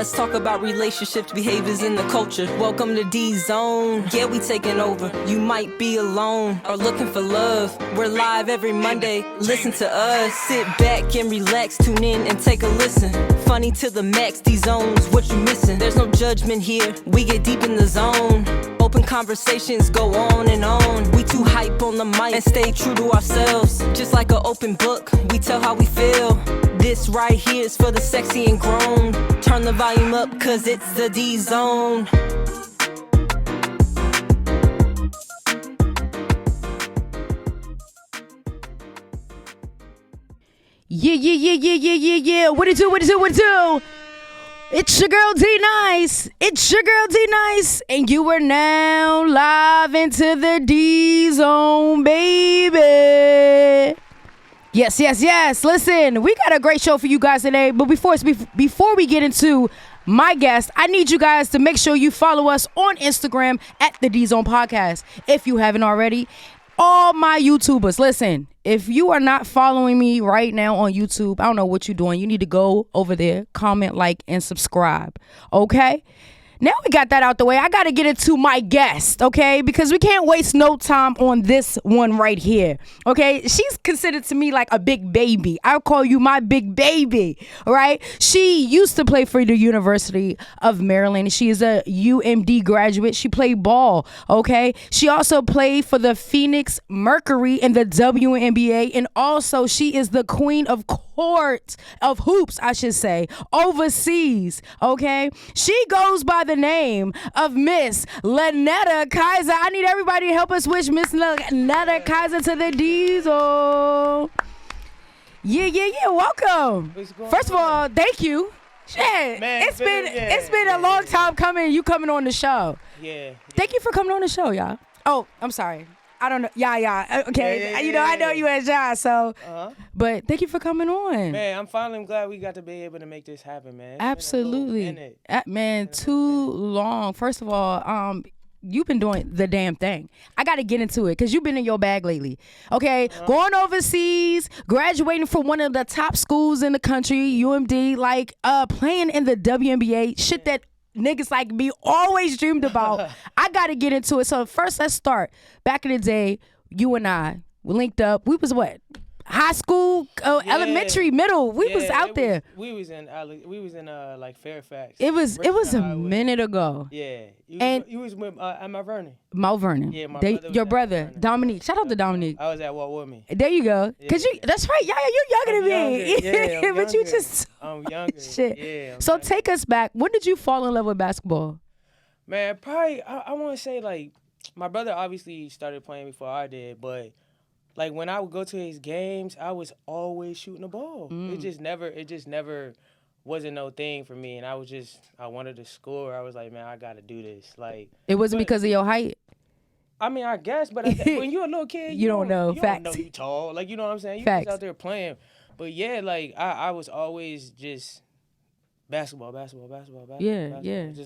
Let's talk about relationships, behaviors, and the culture. Welcome to D-Zone. Yeah, we taking over. You might be alone or looking for love. We're live every Monday. Listen to us. Sit back and relax. Tune in and take a listen. Funny to the max. D-Zone's what you missing. There's no judgment here. We get deep in the zone. Open conversations go on and on. We too hype on the mic and stay true to ourselves. Just like an open book, we tell how we feel. This right here is for the sexy and grown. Turn the volume up, cause it's the D-Zone. Yeah. What it do? It's your girl D-Nice. And you are now live into the D-Zone, baby. Yes. Listen, we got a great show for you guys today. But before we get into my guest, I need you guys to make sure you follow us on Instagram at the D-Zone Podcast. If you haven't already, all my YouTubers, listen, if you are not following me right now on YouTube, I don't know what you're doing. You need to go over there, comment, like, and subscribe. Okay? Now we got that out the way. I got to get into my guest, okay? Because we can't waste no time on this one right here, okay? She's considered to me like a big baby. I'll call you my big baby, all right? She used to play for the University of Maryland. She is a UMD graduate. She played ball, okay? She also played for the Phoenix Mercury in the WNBA, and also she is the queen of hoops, I should say, overseas, okay? She goes by the name of Miss Lynetta Kizer. I need everybody to help us wish Miss Lynetta Kizer to the D-Zone. Yeah. Welcome. First of all, thank you. Shit, Man, it's been a long time coming. You coming on the show. Yeah. Thank you for coming on the show, y'all. Oh, I'm sorry. I don't know. Yeah. Okay. I know you as John, so. But thank you for coming on. Man, I'm finally glad we got to be able to make this happen, man. It's Absolutely. Man, too long. First of all, you've been doing the damn thing. I got to get into it because you've been in your bag lately. Okay, going overseas, graduating from one of the top schools in the country, UMD, like playing in the WNBA, shit that niggas like me always dreamed about. I got to get into it. So first, let's start. Back in the day, you and I, we linked up. We was what? High school, elementary, middle. We was out there. We was in like Fairfax. It was a minute ago. Yeah. You was with Mount Vernon. Mount Vernon. Yeah, your brother, Dominique. Shout out to Dominique. I was at Walt Whitman. There you go. Cause that's right. Yeah, you're younger than me. Yeah, but you just I'm younger. Shit. Yeah. So take us back. When did you fall in love with basketball? Man, probably I want to say like my brother obviously started playing before I did, but like when I would go to his games, I was always shooting the ball. It just never wasn't no thing for me, and I wanted to score. I was like, man, I got to do this. Like it wasn't because of your height. I mean, I guess, but when you're a little kid, you don't know. Facts. Don't know you tall. Like you know what I'm saying? You Facts. just out there playing. But yeah, like I was always just basketball. Yeah. It's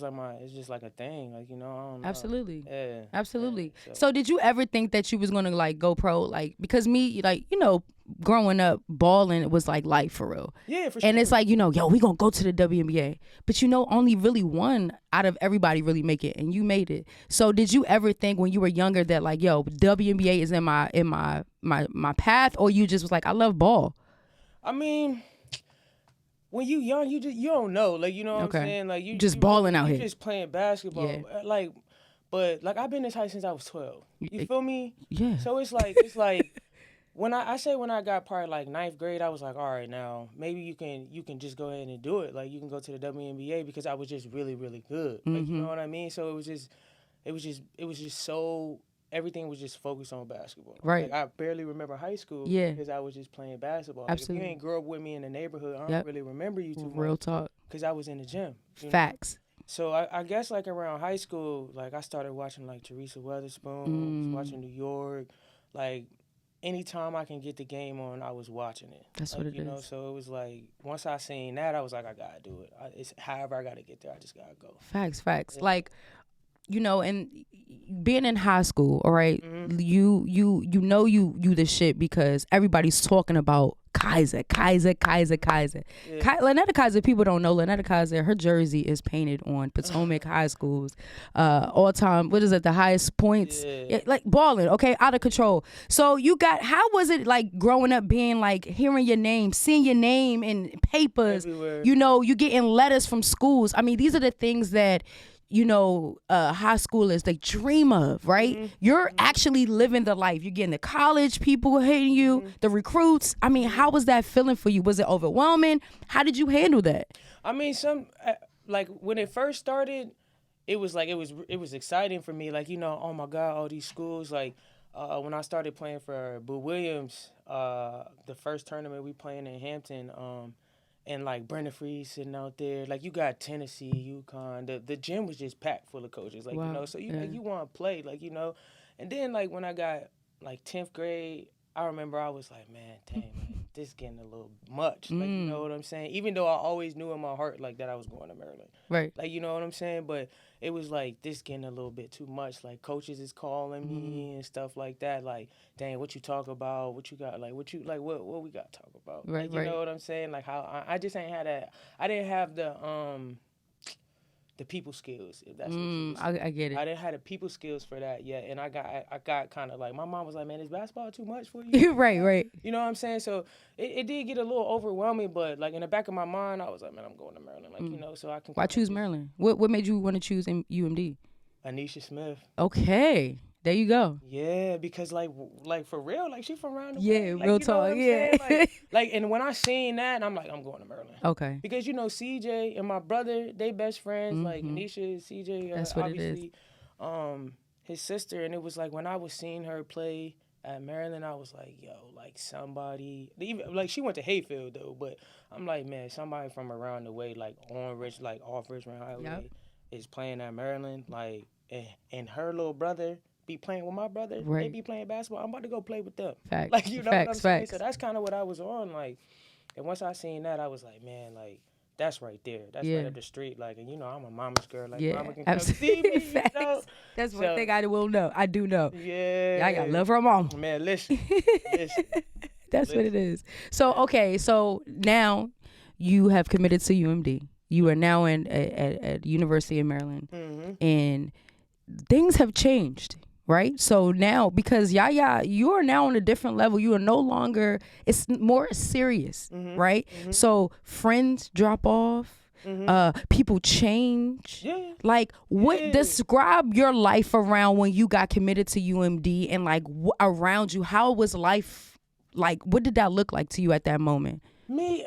just like a thing. Like, you know, I don't know. Absolutely. Yeah. Absolutely. Yeah, So did you ever think that you was gonna like go pro? Like because me, like, you know, growing up, balling was like life for real. Yeah, for sure. And it's like, you know, yo, we gonna go to the WNBA. But you know, only really one out of everybody really make it, and you made it. So did you ever think when you were younger that like, yo, WNBA is in my path, or you just was like, I love ball? I mean, when you young, you don't know, like, you know what I'm saying, like you just balling out here, just playing basketball, like, but like I've been this height since I was 12. You feel me? Yeah. So it's like when I got probably like 9th grade, I was like, all right, now maybe you can just go ahead and do it, like you can go to the WNBA, because I was just really really good, like you know what I mean. So it was just so. Everything was just focused on basketball. Right. Like, I barely remember high school because I was just playing basketball. Absolutely. Like, if you ain't grew up with me in the neighborhood, I don't really remember you too much. Real talk. Because I was in the gym. Facts. Know? So I guess like around high school, like I started watching like Teresa Weatherspoon, watching New York. Like anytime I can get the game on, I was watching it. That's like, what it you know, is. so it was like once I seen that, I was like, I gotta do it. It's however I gotta get there, I just gotta go. Facts. Yeah. Like, you know, and being in high school, all right, you know you the shit because everybody's talking about Kizer. Lynetta Kizer, people don't know Lynetta Kizer, her jersey is painted on Potomac High School's all time, what is it, the highest points? Yeah. Like balling, okay, out of control. So how was it like growing up being like hearing your name, seeing your name in papers, Everywhere. you getting letters from schools. I mean, these are the things that high schoolers, they dream of, right? Mm-hmm. You're actually living the life. You're getting the college people hating you, the recruits. I mean, how was that feeling for you? Was it overwhelming? How did you handle that? I mean, like when it first started, it was exciting for me. Like, oh my God, all these schools. Like when I started playing for Boo Williams, the first tournament we playing in Hampton, and like Brandon Freed sitting out there, like you got Tennessee, UConn. The gym was just packed full of coaches, like Wow. So you want to play, like And then like when I got like 10th grade, I remember I was like, man, dang, like, this getting a little much. Like, you know what I'm saying? Even though I always knew in my heart like that I was going to Maryland. Right. Like, you know what I'm saying? But it was like this getting a little bit too much. Like coaches is calling me and stuff like that. Like, dang, what you talk about? What you got? Like, what we got to talk about? Right, like, you know what I'm saying? Like how I just ain't had that. I didn't have the people skills, if that's what you I get it. I didn't have the people skills for that yet, and I got kind of like, my mom was like, man, is basketball too much for you? Right. You know what I'm saying? So it did get a little overwhelming, but like in the back of my mind, I was like, man, I'm going to Maryland, like so I can. Why choose Maryland? What made you want to choose UMD? Anisha Smith. Okay, there you go. Yeah, because like for real, like she from around the Yeah, way. Like, real you know what talk. I'm Yeah. saying? Like, and when I seen that, I'm like, I'm going to Maryland. Okay. Because CJ and my brother, they best friends. Like Anisha, CJ, That's what obviously, his sister, and it was like when I was seeing her play at Maryland, I was like, yo, like somebody, even like she went to Hayfield though, but I'm like, man, somebody from around the way, like off Richmond Highway, is playing at Maryland, like, and her little brother be playing with my brother. Right. They be playing basketball. I'm about to go play with them. Facts. Like, you know what I'm saying? Facts. So that's kind of what I was on, like. And once I seen that, I was like, man, like, that's right there. That's right up the street. Like, and I'm a mama's girl. Like, mama can come see me, Facts. you know? That's one thing I will know. I do know. Yeah. I gotta love her mama. Man, listen. That's what it is. So, okay, so now you have committed to UMD. You are now at University of Maryland. And things have changed. Right? So now, because Yaya, you are now on a different level. You are no longer, it's more serious, right? So friends drop off, people change. Yeah. Like, describe your life around when you got committed to UMD and like around you. How was life? Like, what did that look like to you at that moment? Me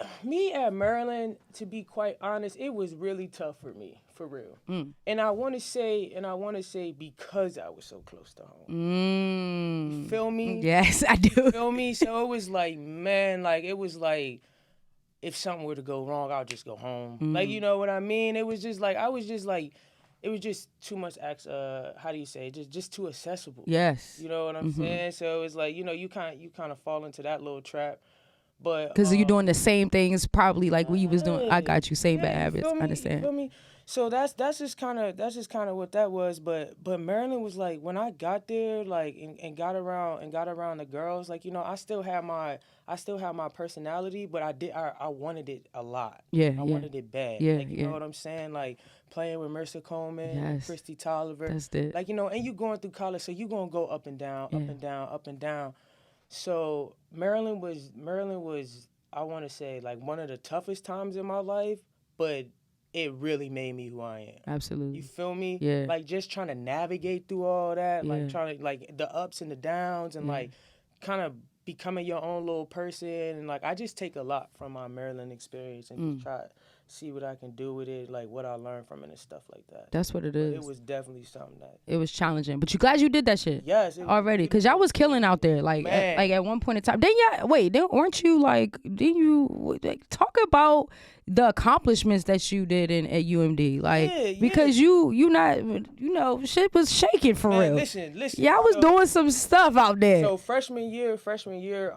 at Maryland, to be quite honest, it was really tough for me, for real. And I want to say because I was so close to home. You feel me? Yes, I do. You feel me? So it was like, man, like it was like, if something were to go wrong, I'll just go home. Like, you know what I mean? It was just like, it was just too much, how do you say, just too accessible. Yes. You know what I'm saying? So it's like, you kind of fall into that little trap. But because you're doing the same things probably like what you was doing. I got you, same bad habits. I understand. You feel me? So that's just kind of what that was. But Maryland was like, when I got there, like and got around the girls, like, I still had my personality, but I wanted it a lot. Yeah, I wanted it bad. Yeah, like, you know what I'm saying? Like playing with Mercer Coleman, Yes. Christy Tolliver. That's it. Like, and you going through college, so you gonna go up and down, up and down, up and down. So Maryland was I want to say like one of the toughest times in my life, but it really made me who I am. Absolutely. You feel me? Yeah. Like just trying to navigate through all that, Yeah. like trying to like the ups and the downs and like kind of becoming your own little person, and like I just take a lot from my Maryland experience and just try to see what I can do with it, like what I learned from it and stuff like that. That's what it is. It was definitely something that. It was challenging, but you glad you did that shit. Yes. Already, because y'all was killing out there. Like, at one point in time. Weren't you like? Didn't you like, talk about the accomplishments that you did at UMD? Like, because you not, shit was shaking for real. Listen. Y'all was doing some stuff out there. So freshman year,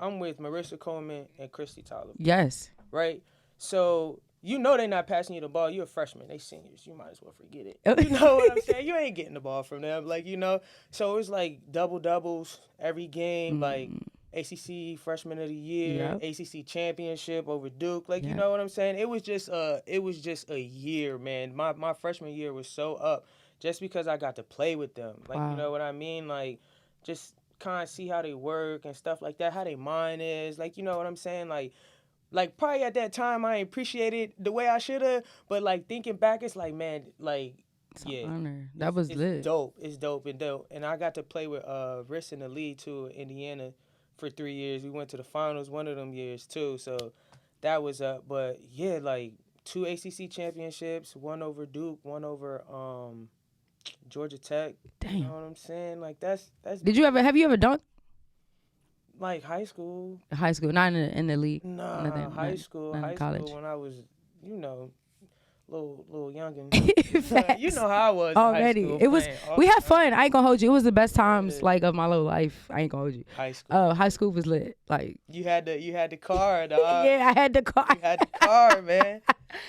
I'm with Marissa Coleman and Christy Tolliver. Yes. Right. So. They're not passing you the ball. You're a freshman. They seniors. You might as well forget it. You know what I'm saying? You ain't getting the ball from them. Like, so it's like double-doubles every game. Like, ACC Freshman of the Year, Yep. ACC Championship over Duke. Like, you Yep. know what I'm saying? It was just a year, man. My freshman year was so up just because I got to play with them. Like, Wow. you know what I mean? Like, just kind of see how they work and stuff like that, how their mind is. Like, you know what I'm saying? Like probably at that time I ain't appreciate it the way I should have, but like thinking back, it's like, man, like, It's an yeah, honor. That was it's lit. dope. It's dope and dope. And I got to play with Riss in the league too, in Indiana, for 3 years. We went to the finals one of them years too. So that was up. But yeah, like 2 ACC championships, one over Duke, one over Georgia Tech. Damn. You know what I'm saying? Like that's Have you ever dunked? like high school. High school, not in the league. Nah, Nothing, high not- school. not in High college. school when I was, you know, little youngin. Facts. You know how I was in high Already. school It was playing all we the had time. fun. I ain't gonna hold you. It was the best times Yeah. like of my little life. I ain't gonna hold you. High school. High school was lit. Like You had the car, dog. yeah, I had the car. You had the car, man.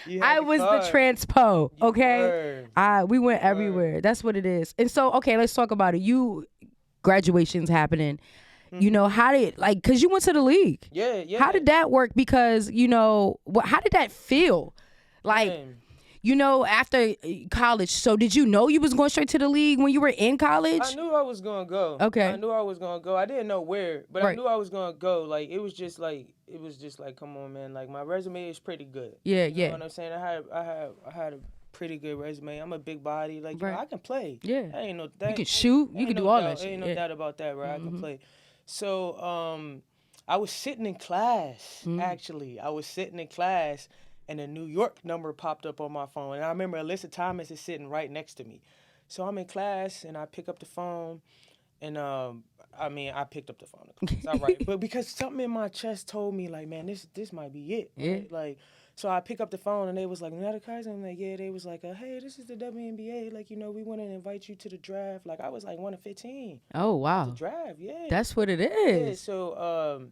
You had I was the car. transpo. You Okay. were. We went everywhere. That's what it is. And so, okay, let's talk about it. You graduation's happening. You know, how did cause you went to the league. Yeah. How did that work? Because, you know, how did that feel? Like, Man. you know, after college. So did you know you was going straight to the league when you were in college? I knew I was gonna go. Okay. I knew I was gonna go. I didn't know where, but I Right. knew I was gonna go. Like it was just like come on, man. Like my resume is pretty good. Yeah, You yeah. know what I'm saying? I had a pretty good resume. I'm a big body. Like you know, Right. I can play. Yeah. That ain't no. You That, can shoot. You ain't can no do all doubt, that shit. Ain't no Yeah. doubt about that, right? I can play. So I was sitting in class. Actually, I was sitting in class, and a New York number popped up on my phone, and I remember Alyssa Thomas is sitting right next to me. So I'm in class, and I pick up the phone, and I picked up the phone. It's all right, but because something in my chest told me, like, man, this might be it. Yeah. Right? Like, so I pick up the phone, and they was like, Lynetta Kizer. I'm like, yeah. They was like, hey, this is the WNBA. Like, you know, we want to invite you to the draft. Like, I was like 1 of 15. Oh, wow. The draft, yeah. That's what it Yeah, is. so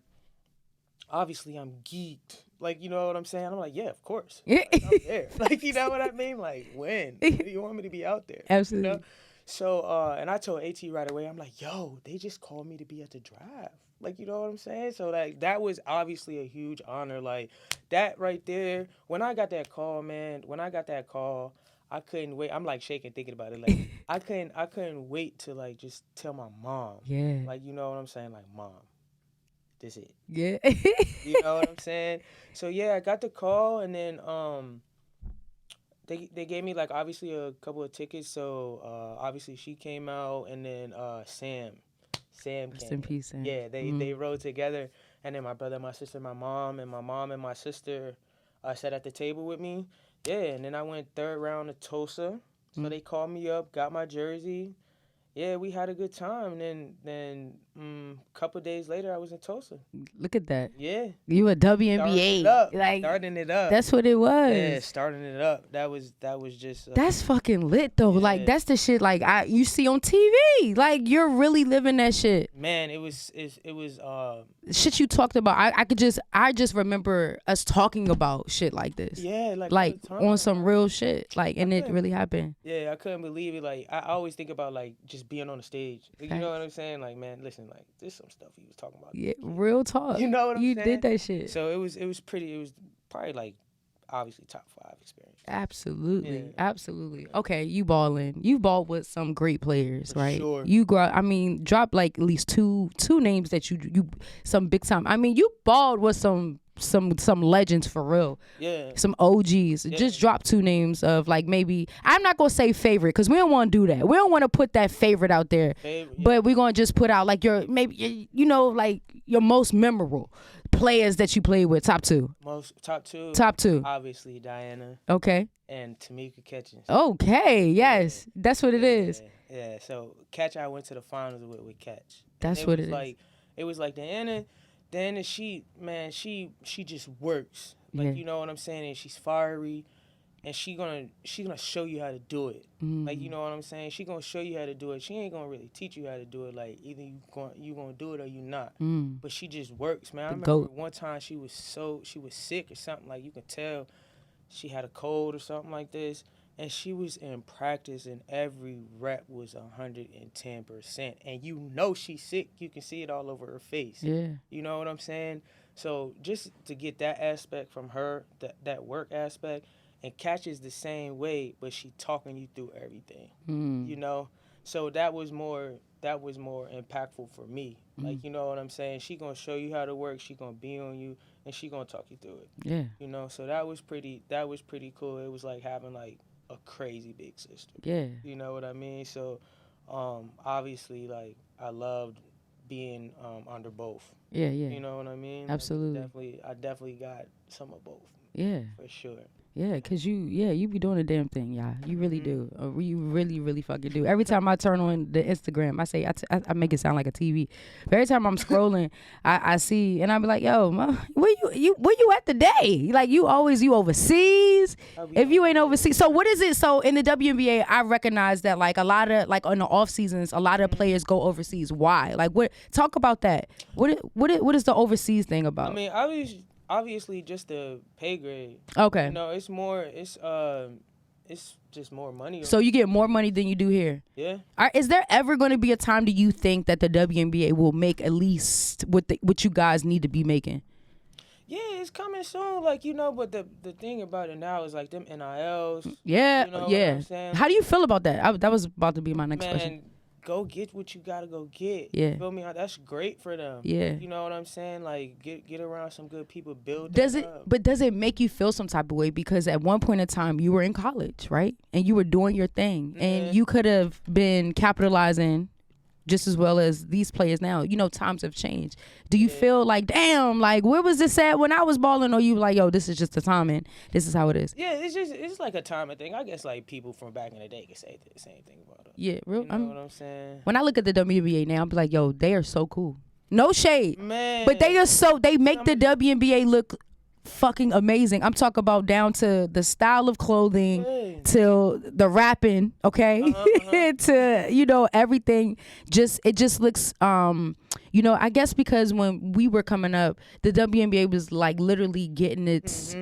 obviously I'm geeked. Like, you know what I'm saying? I'm like, yeah, of course. Yeah. Like, I'm there. Like, you know what I mean? Like, when? Do you want me to be out there? Absolutely. You know? So, and I told AT right away, I'm like, yo, they just called me to be at the draft. Like, you know what I'm saying? So, like, that was obviously a huge honor. Like, that right there, when I got that call, man, I couldn't wait. I'm like shaking thinking about it. Like, I couldn't wait to like just tell my mom. Yeah. Like, you know what I'm saying? Like, Mom, this it. Yeah. You know what I'm saying? So yeah, I got the call, and then they gave me like obviously a couple of tickets. So obviously she came out, and then Sam Rest came. in peace, Sam. Yeah, they rode together, and then my brother, my sister, my mom and my sister sat at the table with me. Yeah, and then I went third round to Tulsa. So they called me up, got my jersey. Yeah, we had a good time. And then a couple days later, I was in Tulsa. Look at that. Yeah. You a WNBA. Starting it up. That's what it was. Yeah, starting it up. That was just. That's fucking lit though. Like Yeah. that's the shit like you see on TV. Like you're really living that shit. Man, it was. Shit you talked about. I just remember us talking about shit like this. Yeah, like Like all the time. on some real shit. Like and it really happened. Yeah, I couldn't believe it. Like I always think about like just being on the stage. Like, you know what I'm saying? Like, man, listen, like this some stuff he was talking about. Yeah, real talk. You know what I'm You saying? did that shit. So it was probably like obviously top 5 experience. Absolutely. Yeah. Absolutely. Okay, you balling. You balled with some great players, For right? sure. You drop like at least two names that you some big time. I mean, you balled with some legends for real. Yeah. Some OGs. Just drop 2 names of like maybe I'm not gonna say favorite because we don't want to do that. We don't want to put that favorite out there. Favorite, yeah. But we're gonna just put out like your maybe like your most memorable players that you played with. Top 2. Top 2. Top 2. Obviously Diana Okay. and Tamika Catchings. Okay. Yes. That's what it is. Yeah. So Catch, I went to the finals with Catch. That's And what was it is. like, it was like Diana, she just works. Like, Yeah. you know what I'm saying? And she's fiery, and she gonna show you how to do it. Like, you know what I'm saying? She gonna show you how to do it. She ain't gonna really teach you how to do it. Like, either you gonna do it or you not. But she just works, man. I remember GOAT. one time she was sick or something. Like, you could tell she had a cold or something like this. And she was in practice, and every rep was 110%. And you know she's sick. You can see it all over her face. Yeah. You know what I'm saying? So just to get that aspect from her, that work aspect, and catches the same way, but she talking you through everything. You know? So that was more impactful for me. Like, you know what I'm saying? She gonna show you how to work. She gonna be on you, and she gonna talk you through it. Yeah. You know? So that was pretty cool. It was like having like a crazy big sister. Yeah. You know what I mean? So, obviously, like, I loved being under both. Yeah, yeah. You know what I mean? Absolutely. I definitely got some of both. Yeah. For sure. Yeah, cause you be doing a damn thing, y'all. You really do. You really, really fucking do. Every time I turn on the Instagram, I say I make it sound like a TV. But every time I'm scrolling, I see, and I be like, yo, where you at today? Like you overseas? If you ain't overseas, so what is it? So in the WNBA, I recognize that like a lot of like on the off seasons, a lot of players go overseas. Why? Like what? Talk about that. What is the overseas thing about? I mean, obviously just the pay grade. Okay. You know, it's just more money. So you get more money than you do here. Yeah. Is there ever going to be a time do you think that the WNBA will make at least what you guys need to be making? Yeah, it's coming soon. Like, you know, but the thing about it now is like them NILs. Yeah, you know yeah. What I'm saying? How do you feel about that? That was about to be my next question. Man, go get what you gotta go get. Yeah. You feel me? That's great for them. Yeah. You know what I'm saying? Like get around some good people, build. Does it make you feel some type of way? Because at one point in time you were in college, right? And you were doing your thing. And you could have been capitalizing just as well as these players now. You know, times have changed. Do you feel like, damn, like where was this at when I was balling? Or you like, yo, this is just the timing. This is how it is. Yeah, it's like a timing thing. I guess like people from back in the day could say the same thing about it. Yeah, real. You know what I'm saying? When I look at the WNBA now, I'm like, yo, they are so cool. No shade. Man. But they make the WNBA look fucking amazing. I'm talking about down to the style of clothing, to the rapping, okay? To, you know, everything. It just looks, you know, I guess because when we were coming up, the WNBA was like literally getting its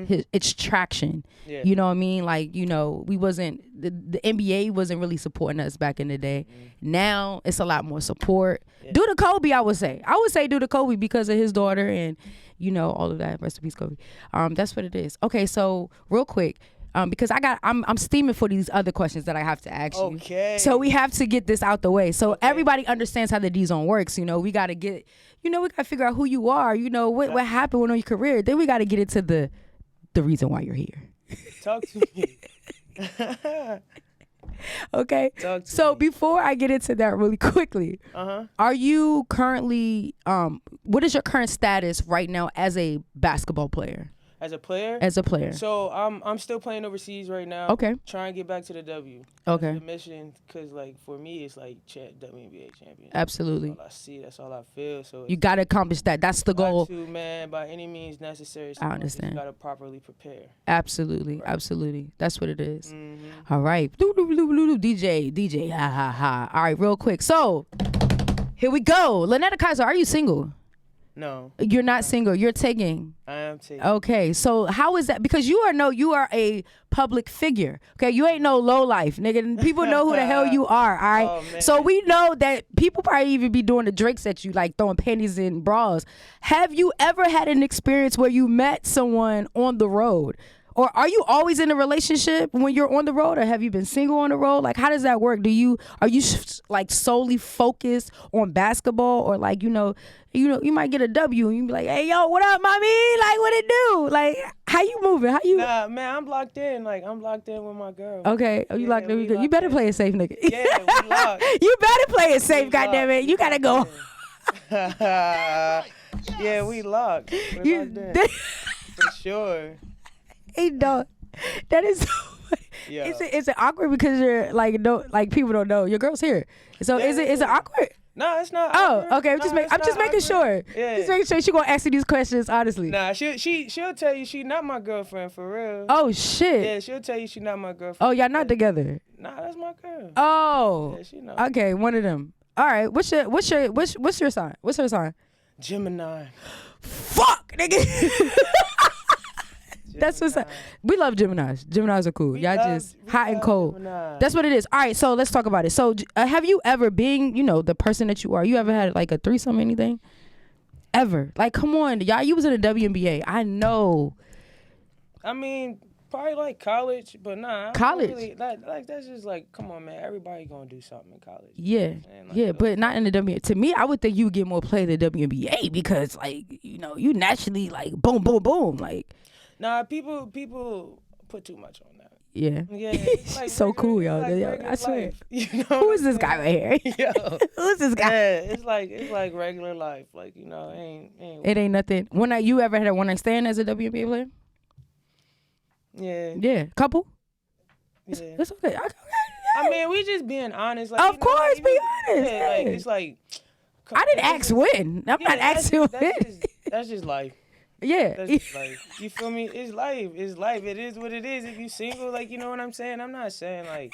traction. Yeah. You know what I mean? Like, you know, the NBA wasn't really supporting us back in the day. Now it's a lot more support. Yeah. Due to Kobe, I would say due to Kobe because of his daughter and, you know, all of that. Rest in peace, Kobe. That's what it is. Okay, so real quick, because I'm steaming for these other questions that I have to ask you. Okay. So we have to get this out the way. So everybody understands how the D-Zone works. You know, we got to figure out who you are. You know, what happened on your career. Then we got to get into the reason why you're here. Talk to me. Okay. So before I get into that really quickly, are you currently, what is your current status right now as a basketball player? As a player? As a player. So I'm still playing overseas right now. Okay. Trying to get back to the W. Okay. That's the mission, because like for me it's like WNBA champion. Absolutely. That's all I see. That's all I feel. So you gotta accomplish that. That's the goal. Got to, man, by any means necessary. So I understand. You gotta properly prepare. Absolutely, right. Absolutely. That's what it is. All right. DJ. Ha ha ha. All right, real quick. So here we go. Lynetta Kizer, are you single? No. You're not single. You're taking. I am taking. Okay, so how is that? Because you are a public figure. Okay, you ain't no low life, nigga. People know who the hell you are. All right. Oh, so we know that people probably even be doing the drinks at you, like throwing panties in bras. Have you ever had an experience where you met someone on the road? Or are you always in a relationship when you're on the road, or have you been single on the road? Like, how does that work? Are you like solely focused on basketball, or like, you might get a W and you be like, hey, yo, what up, mommy? Like, what it do? Like, how you moving? How you? Nah, man, I'm locked in. Like, I'm locked in with my girl. Okay. Oh, you locked in? You better play it safe, nigga. Yeah, we locked. You better play it safe, goddammit. You gotta go. Yeah, we locked. We're locked in. For sure. Hey, dog. That is so funny. Yeah. Is it awkward because you're like, no, like people don't know your girl's here? So is it awkward? No, it's not. Oh, awkward. okay. I'm just making sure. Yeah. Just making sure she gonna ask you these questions honestly. Nah, she'll tell you she not my girlfriend for real. Oh shit. Yeah, she'll tell you she not my girlfriend. Oh, y'all not together? Nah, that's my girl. Oh. Yeah, she know. Okay, one of them. All right. What's your sign? What's her sign? Gemini. Fuck, nigga. That's what's up. We love Geminis. Geminis are cool. Y'all just hot and cold. Gemini. That's what it is. All right, so let's talk about it. So have you ever, being, the person that you are, you ever had like a threesome or anything? Ever? Like, come on, y'all. You was in the WNBA. I know. I mean, probably like college, but nah. College? Really, like that's just like, come on, man. Everybody gonna do something in college. Yeah, but not in the WNBA. To me, I would think you would get more play in the WNBA because, like, you naturally like boom, boom, boom, like. Nah, people put too much on that. Yeah. Yeah. It's like so cool, y'all. Like I swear. Who is this guy right here? Yo. Who's this guy? Yeah, it's like regular life. Like, It ain't nothing. You ever had a one night stand as a WNBA player? Yeah. Yeah. Couple? Yeah. It's okay. I mean, we just being honest. Like, of course, be honest. Yeah, like, it's like. I didn't ask when. I'm not asking when. That's just life. Yeah. That's just life. You feel me? It's life. It's life. It is what it is. If you single, like, you know what I'm saying? I'm not saying, like,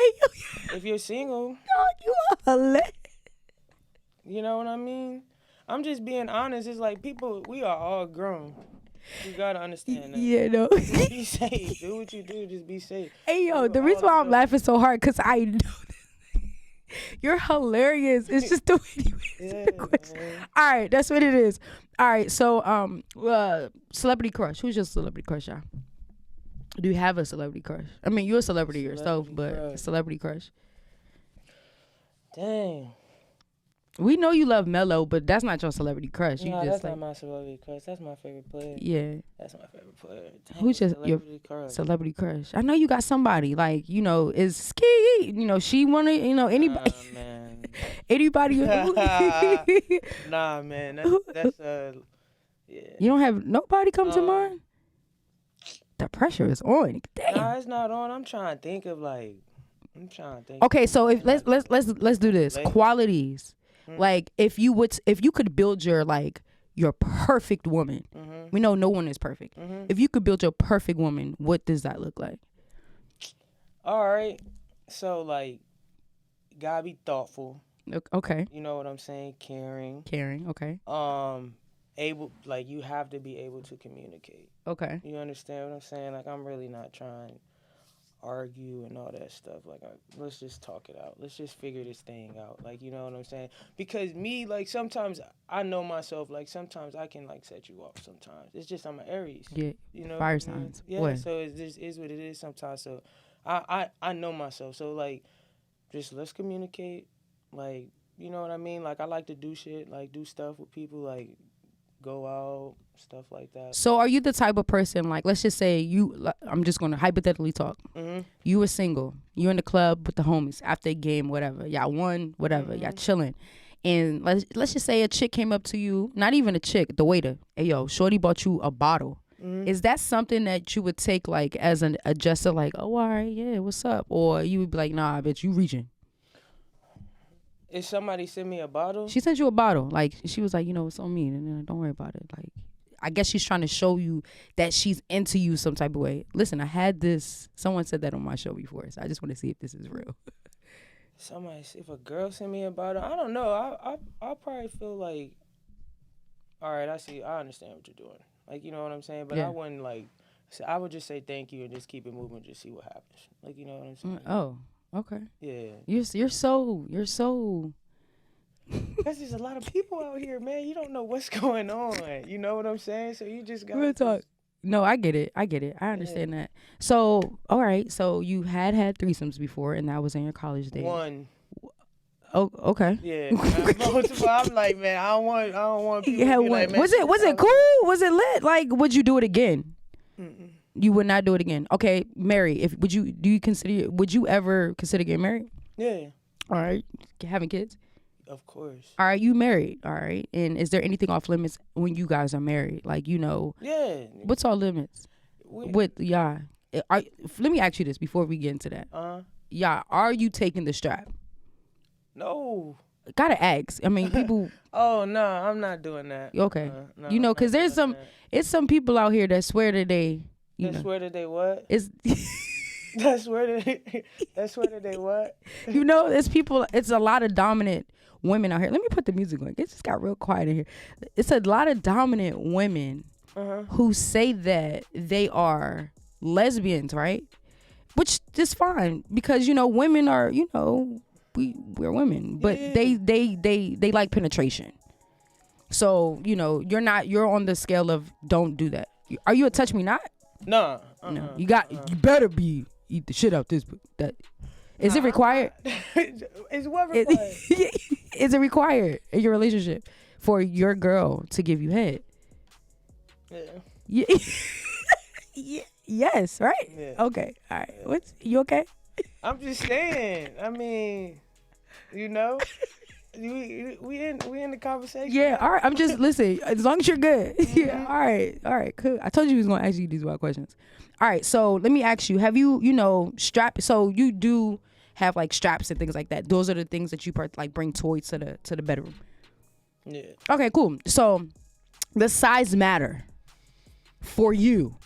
if you're single. No, you are hilarious. You know what I mean? I'm just being honest. It's like, we are all grown. You gotta understand that. Yeah, no. Be safe. Do what you do. Just be safe. Hey, yo, the reason why I'm laughing so hard, because I know this. You're hilarious. It's just the way you answer the question. All right, that's what it is. All right, so celebrity crush. Who's your celebrity crush, y'all? Do you have a celebrity crush? I mean, you're a celebrity yourself, but celebrity crush. Dang. We know you love Mello, but that's not your celebrity crush. No, that's not my celebrity crush. That's my favorite player. Yeah. That's my favorite player. Dang, who's your celebrity crush? I know you got somebody, like, is Ski, she wanna, anybody. Nah, man. Anybody. Nah, man. That's yeah. You don't have nobody come to mind? The pressure is on. Damn. Nah, it's not on. I'm trying to think. Okay, so if let's do this. Qualities. Like, if you could build your perfect woman. We know no one is perfect. If you could build your perfect woman, what does that look like? All right. So, like, gotta be thoughtful. Okay. You know what I'm saying? Caring. Okay. You have to be able to communicate. Okay. You understand what I'm saying? Like, I'm really not trying to argue and all that stuff. Like, let's just talk it out. Let's just figure this thing out. Like, you know what I'm saying? Because me, like, sometimes I know myself. Like, sometimes I can, like, set you off sometimes. It's just I'm an Aries. Yeah. You know. Fire signs. Yeah. What? So it just is what it is sometimes. So I know myself. So, like, just let's communicate. Like, you know what I mean? Like, I like to do shit. Like, do stuff with people. Like, go out, stuff like that. So are you the type of person, like, let's just say I'm just going to hypothetically talk. You were single. You in the club with the homies after a game, whatever. Y'all won, whatever. Y'all chilling. And let's just say a chick came up to you, not even a chick, the waiter. Hey, yo, shorty bought you a bottle. Is that something that you would take, like, as an adjuster, like, oh, all right, yeah, what's up? Or you would be like, nah, bitch, you reaching. If somebody sent me a bottle? She sent you a bottle. Like, she was like, it's on me. And don't worry about it. Like, I guess she's trying to show you that she's into you some type of way. Listen, I had this. Someone said that on my show before, so I just want to see if this is real. If a girl sent me a bottle, I don't know. I probably feel like, all right, I understand what you're doing. Like, you know what I'm saying? But I wouldn't, like, I would just say thank you and just keep it moving, just see what happens. Like, you know what I'm saying? Oh. Okay. Yeah. You're so. Because there's a lot of people out here, man. You don't know what's going on. You know what I'm saying? So you just got to talk. No, I get it. I understand that. So, all right. So you had threesomes before, and that was in your college days. One. Oh, okay. Yeah. Multiple. I'm like, man, I don't want people to be like, man, was it cool? Was it lit? Like, would you do it again? Mm-mm. You would not do it again. Okay, Mary, would you ever consider getting married? Yeah. All right. Having kids? Of course. All right, you married. All right. And is there anything off limits when you guys are married? Like, Yeah. What's off limits? Let me ask you this before we get into that. Are you taking the strap? No. Gotta ask. I mean, people. Oh, no, I'm not doing that. Okay. No, because there's some people out here that swear that they. Swear that they what? That's where they what? It's people. It's a lot of dominant women out here. Let me put the music on. It just got real quiet in here. It's a lot of dominant women who say that they are lesbians, right? Which is fine because women are we're women, but they like penetration. So you're on the scale of don't do that. Are you a touch me not? Nah. No, you better be eat the shit out this. That is it required? Is what required? Is it required in your relationship for your girl to give you head? Yeah. Yes, right? Yeah. Okay. All right. You okay? I'm just saying. I mean, we in the conversation. Yeah. All right. I'm just listen. As long as you're good. Yeah. All right. All right. Cool. I told you he was gonna ask you these wild questions. All right. So let me ask you: have you strap? So you do have like straps and things like that. Those are the things that you like bring toys to the bedroom. Yeah. Okay. Cool. So the size matter for you.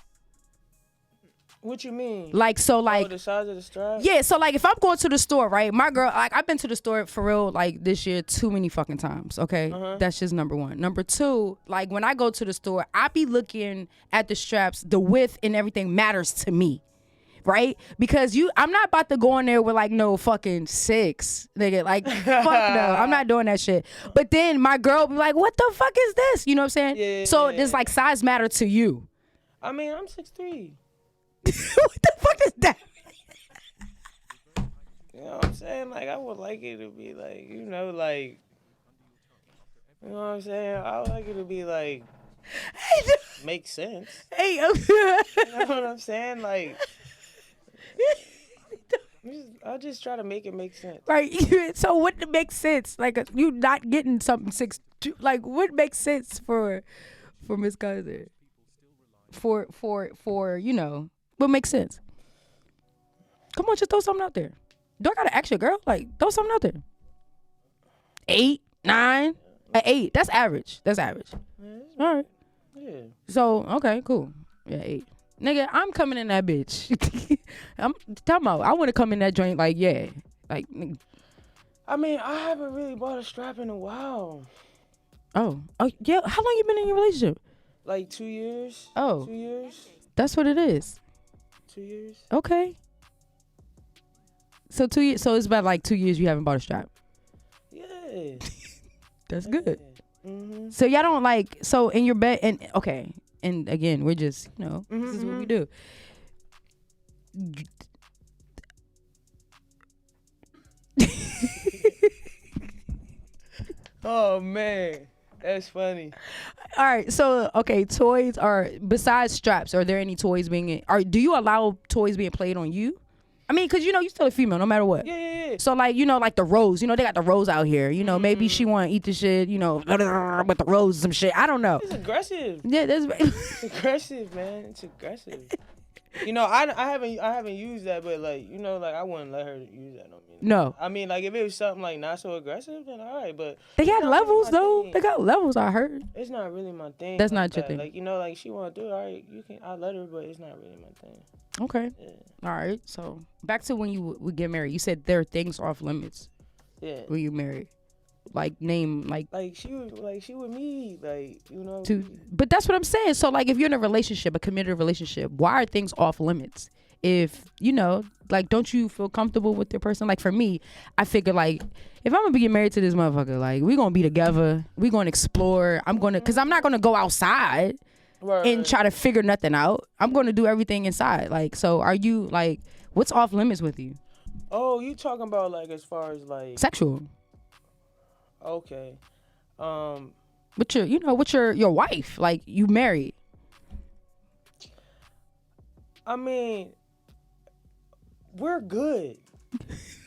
What you mean? Like the size of the strap? Yeah, so like if I'm going to the store, right? My girl, like I've been to the store for real like this year too many fucking times, okay? That's just number one. Number two, like when I go to the store, I be looking at the straps, the width and everything matters to me. Right? Because I'm not about to go in there with like no fucking 6, nigga. Like fuck no, I'm not doing that shit. But then my girl be like, what the fuck is this? You know what I'm saying? Yeah. So this like size matter to you. I mean, I'm 6'3". What the fuck is that? You know what I'm saying? Like, I would like it to be like, you know what I'm saying? I would like it to be like, make sense. Hey, You know what I'm saying? Like, I'll just try to make it make sense. right. So what makes sense? Like you not getting something 6'2". Like what makes sense for Miss Kizer? For what makes sense? Come on, just throw something out there. Do I gotta ask your girl? Like throw something out there. 8, 9, 8. That's average. All right. Yeah. So okay, cool. Yeah, 8. Nigga, I'm coming in that bitch. I'm talking about. I want to come in that joint like I mean, I haven't really bought a strap in a while. Oh yeah. How long you been in your relationship? Like 2 years. Oh. 2 years. That's what it is. 2 years. Okay. So 2 years. So it's about like 2 years you haven't bought a strap. Yeah. That's good. Mm-hmm. So y'all don't like. So in your bed and okay. And again, we're just this is what we do. Oh man, that's funny. All right. So okay, toys are besides straps. Are there any toys being? Do you allow toys being played on you? I mean, cause you're still a female, no matter what. Yeah. So like like the rose, they got the rose out here. Maybe she want to eat the shit, with the rose, some shit. I don't know. It's aggressive. Yeah, that's It's aggressive, man. It's aggressive. I haven't used that, but like I wouldn't let her use that on me. No. I mean, like if it was something like not so aggressive, then all right. But they got levels though. Thing. They got levels. I heard. It's not really my thing. That's like not your that. thing. Like like she want to do it, all right. I'll let her, but it's not really my thing. Okay. Yeah. All right. So back to when you would get married. You said there are things off limits. Yeah. When you married, like name like. Like she with me, like But that's what I'm saying. So like if you're in a relationship, a committed relationship, why are things off limits? If like, don't you feel comfortable with your person? Like for me, I figure like if I'm gonna be married to this motherfucker, like we gonna be together, we gonna explore. Cause I'm not gonna go outside. Right. And try to figure nothing out. I'm going to do everything inside. Like, so are you like, what's off limits with you? Oh, you talking about like as far as like sexual? Okay. But with your wife, like you married. I mean, we're good.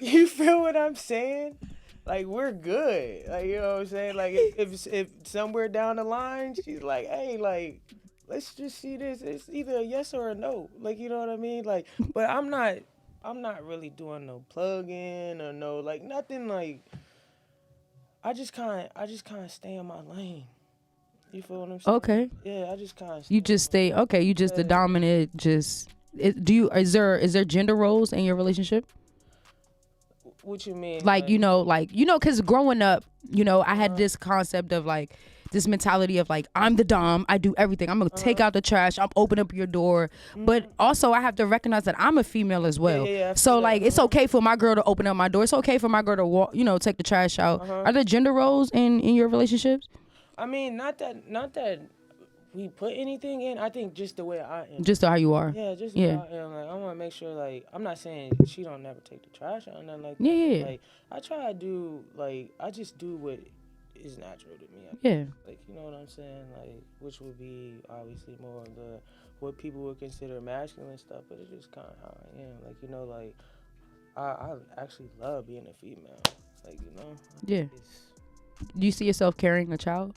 You feel what I'm saying? Like we're good. Like you know what I'm saying? Like if somewhere down the line she's like, hey, like let's just see this. It's either a yes or a no. Like you know what I mean? Like, but I'm not really doing no plug-in or no like nothing like. I just kind of stay in my lane. You feel what I'm saying? Okay. Yeah, I just kind of. You just stay. Okay, you just the dominant. Is there gender roles in your relationship? What you mean? Like, because growing up, I had this concept of like this mentality of like, I'm the dom, I do everything. I'm gonna take out the trash, I'm open up your door. But also I have to recognize that I'm a female as well. Yeah, so like it's okay for my girl to open up my door. It's okay for my girl to walk, take the trash out. Are there gender roles in your relationships? I mean, not that we put anything in. I think just the way I am. Just how you are. Yeah, just the way I am. Like, I want to make sure, like, I'm not saying she don't never take the trash out or nothing like that. Yeah. Like, I try to do, like, I just do what is natural to me. Yeah. Like, you know what I'm saying? Like, which would be obviously more of what people would consider masculine stuff, but it's just kind of how I am. Like, like, I actually love being a female. Like, Yeah. Do you see yourself carrying a child?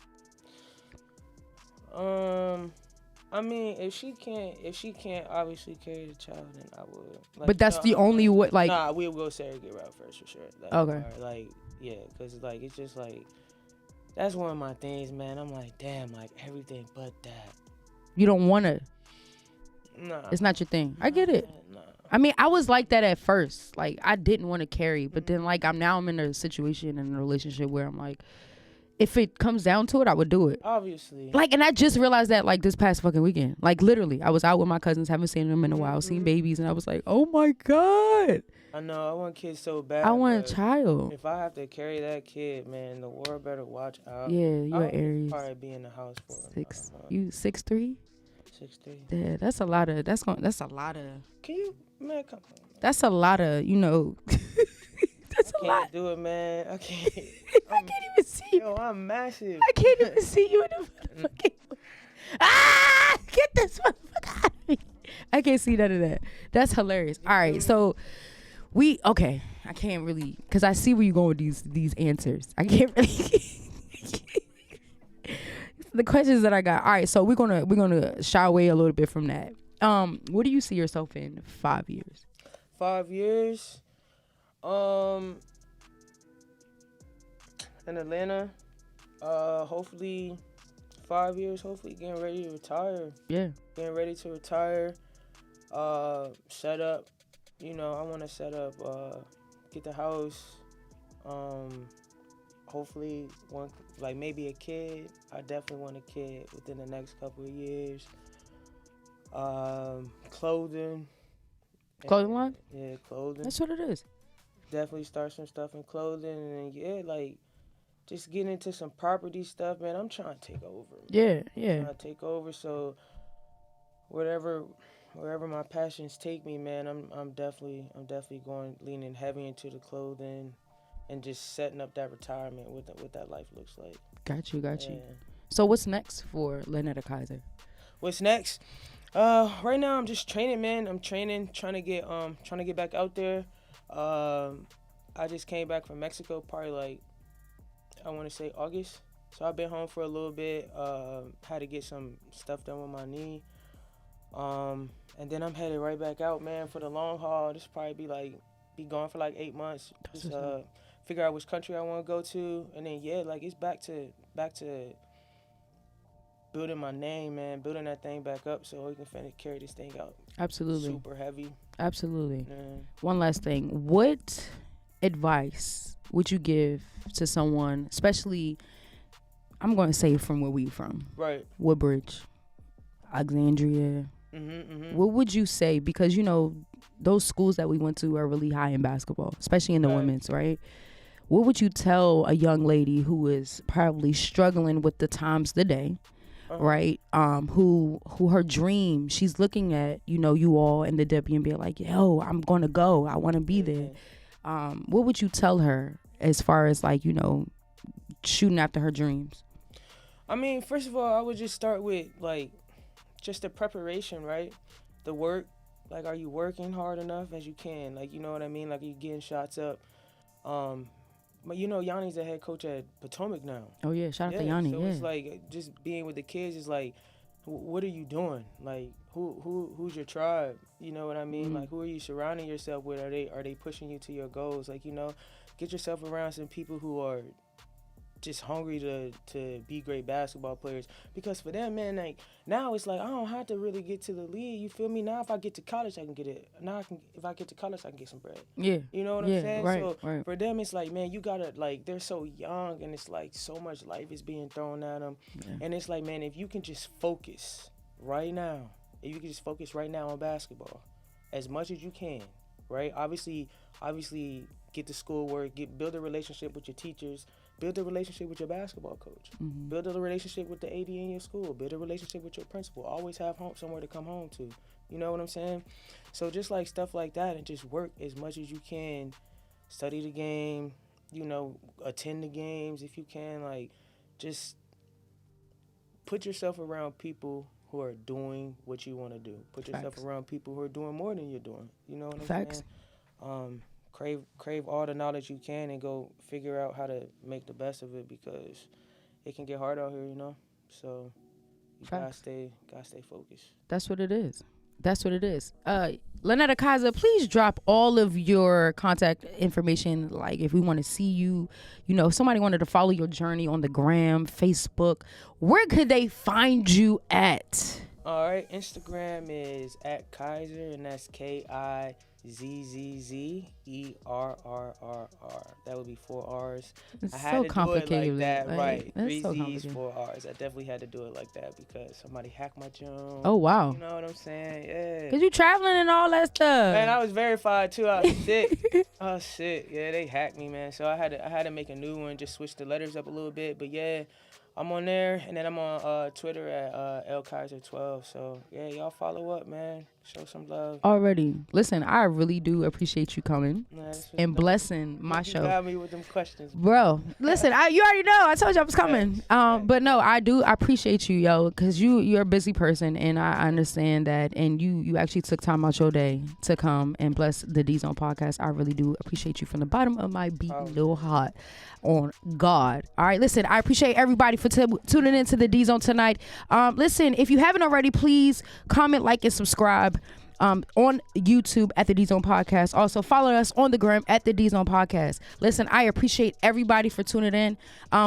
I mean, if she can't obviously carry the child, then I would. Like, but that's the only way. Like, nah, we'll go surrogate route first for sure. Like, okay. Like, yeah, cause like it's just like that's one of my things, man. I'm like, damn, like everything but that. You don't wanna. Nah. It's not your thing. I get it. Nah. I mean, I was like that at first. Like, I didn't want to carry, but then like I'm in a situation in a relationship where I'm like, if it comes down to it, I would do it. Obviously. Like, and I just realized that like this past fucking weekend. Like, literally, I was out with my cousins, haven't seen them in a while, seen babies, and I was like, oh my God. I know, I want kids so bad. I want a child. If I have to carry that kid, man, the world better watch out. Yeah, you're Aries. Probably be in the house for You 6'3"? 6'3". Yeah, that's a lot of. That's a lot of. Can you, man? Come on. Man. That's a lot of. That's a lot. I can't do it, man. I can't. I can't even see you. Yo, I'm massive. I can't even see you in the fucking. Get this motherfucker out of me. I can't see none of that. That's hilarious. All right, so okay. I can't really, cause I see where you going with these answers. I can't really. The questions that I got. All right, so we're gonna shy away a little bit from that. What do you see yourself in 5 years? 5 years, in Atlanta. Hopefully, 5 years. Hopefully, getting ready to retire. Yeah. Getting ready to retire. Set up. I want to set up. Get the house. Hopefully, maybe a kid. I definitely want a kid within the next couple of years. Clothing. Clothing line? Yeah, clothing. That's what it is. Definitely start some stuff in clothing, and just getting into some property stuff, man. I'm trying to take over. Yeah. I'm trying to take over. So wherever my passions take me, man, I'm definitely leaning heavy into the clothing. And just setting up that retirement, what that life looks like. Got you. So what's next for Lynetta Kizer? What's next? Right now I'm just training, man. I'm training, trying to get back out there. I just came back from Mexico, probably I want to say August. So I've been home for a little bit. Had to get some stuff done with my knee. And then I'm headed right back out, man, for the long haul. This probably be gone for 8 months. Just figure out which country I want to go to, and then it's back to building my name, man, building that thing back up so we can carry this thing out. Absolutely. Super heavy. Absolutely. Yeah. One last thing. What advice would you give to someone, especially, I'm going to say from where we from. Right. Woodbridge, Alexandria. What would you say? Because, those schools that we went to are really high in basketball, especially in the women's, right? What would you tell a young lady who is probably struggling with the times today, right? Who her dream, she's looking at, you all in the WNBA like, yo, I'm going to go. I want to be there. What would you tell her as far as shooting after her dreams? I mean, first of all, I would just start with just the preparation, right? The work. Are you working hard enough as you can? You know what I mean? Are you getting shots up? But Yanni's the head coach at Potomac now. Oh yeah, shout out to Yanni. So it's just being with the kids is what are you doing? Who's your tribe? You know what I mean? Who are you surrounding yourself with? Are they pushing you to your goals? Get yourself around some people who are just hungry to be great basketball players. Because for them, man, like now it's like I don't have to really get to the league. You feel me? Now if I get to college, I can get it. Now if I get to college, I can get some bread. Yeah. You know what I'm saying? Right, So right. for them, it's like, man, you gotta like they're so young, and it's like so much life is being thrown at them, and it's like, man, if you can just focus right now, on basketball, as much as you can, right? Obviously, get the schoolwork, build a relationship with your teachers, build a relationship with your basketball coach, build a relationship with the AD in your school, build a relationship with your principal. Always have somewhere to come home to. You know what I'm saying? So just like stuff like that, and just work as much as you can, study the game, you know, attend the games if you can, like just put yourself around people who are doing what you want to do. Put yourself around people who are doing more than you're doing. You know what I'm saying? Crave all the knowledge you can and go figure out how to make the best of it, because it can get hard out here, you know? So you gotta stay focused. That's what it is. Lynetta Kizer, please drop all of your contact information. Like if we want to see you, you know, if somebody wanted to follow your journey on the gram, Facebook, where could they find you at? All right, Instagram is @Kizer, and that's KIZZZERRRR. That would be 4 R's. It's I had so to complicated. do it like that, like, right? That's 3 so Z's, complicated. 4 R's. I definitely had to do it like that because somebody hacked my Jones. Oh wow. You know what I'm saying? Yeah. Cause you traveling and all that stuff. Man, I was verified too. I was sick. Yeah, they hacked me, man. So I had to make a new one, just switch the letters up a little bit. But yeah, I'm on there, and then I'm on Twitter at LKizer12. So yeah, y'all follow up, man. Show some love. Already. Listen, I really do appreciate you coming and blessing my show. You got me with them questions, bro. Listen, you already know. I told you I was coming. But no, I appreciate you, yo, because you're a busy person, and I understand that. And you actually took time out your day to come and bless the D Zone podcast. I really do appreciate you from the bottom of my beating little heart. On God. All right, listen, I appreciate everybody for tuning in to the D Zone tonight. Listen, if you haven't already, please comment, like, and subscribe on YouTube at the D Zone Podcast. Also, follow us on the gram at the D Zone Podcast. Listen, I appreciate everybody for tuning in.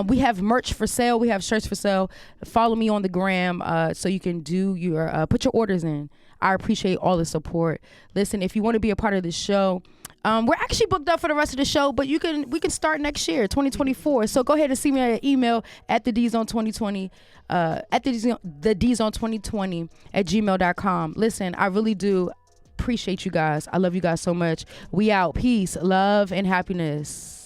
We have merch for sale. We have shirts for sale. Follow me on the gram so you can do your put your orders in. I appreciate all the support. Listen, if you want to be a part of this show, we're actually booked up for the rest of the show, but we can start next year, 2024. So go ahead and see me at email at the DZone2020, at the DZone2020 at gmail.com. Listen, I really do appreciate you guys. I love you guys so much. We out. Peace, love, and happiness.